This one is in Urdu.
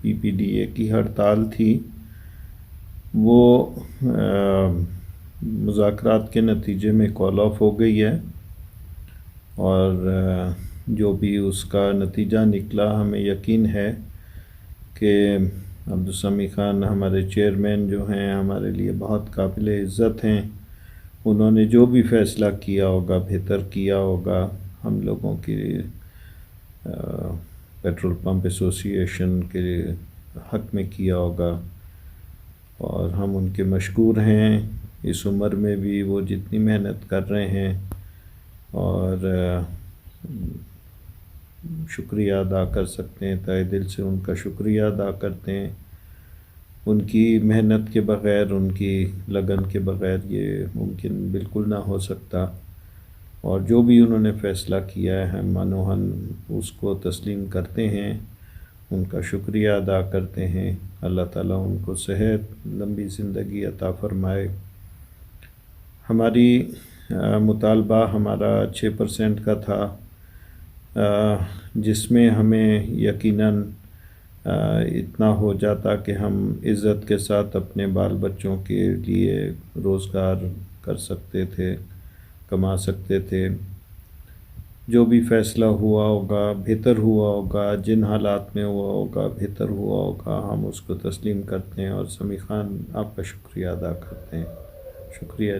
PPDA کی ہڑتال تھی وہ مذاکرات کے نتیجے میں کال آف ہو گئی ہے، اور جو بھی اس کا نتیجہ نکلا ہمیں یقین ہے کہ عبدالسمیع خان ہمارے چیئرمین جو ہیں ہمارے لیے بہت قابل عزت ہیں، انہوں نے جو بھی فیصلہ کیا ہوگا بہتر کیا ہوگا، ہم لوگوں کی پیٹرول پمپ ایسوسی ایشن کے حق میں کیا ہوگا، اور ہم ان کے مشکور ہیں۔ اس عمر میں بھی وہ جتنی محنت کر رہے ہیں، اور شکریہ ادا کر سکتے ہیں، تہہ دل سے ان کا شکریہ ادا کرتے ہیں۔ ان کی محنت کے بغیر، ان کی لگن کے بغیر یہ ممکن بالکل نہ ہو سکتا، اور جو بھی انہوں نے فیصلہ کیا ہے ہم مانوہن اس کو تسلیم کرتے ہیں، ان کا شکریہ ادا کرتے ہیں۔ اللہ تعالیٰ ان کو صحت، لمبی زندگی عطا فرمائے۔ ہماری مطالبہ ہمارا 6% کا تھا، جس میں ہمیں یقیناً اتنا ہو جاتا کہ ہم عزت کے ساتھ اپنے بال بچوں کے لیے روزگار کر سکتے تھے، کما سکتے تھے۔ جو بھی فیصلہ ہوا ہوگا بہتر ہوا ہوگا، جن حالات میں ہوا ہوگا بہتر ہوا ہوگا، ہم اس کو تسلیم کرتے ہیں، اور سمیع خان آپ کا شکریہ ادا کرتے ہیں۔ شکریہ۔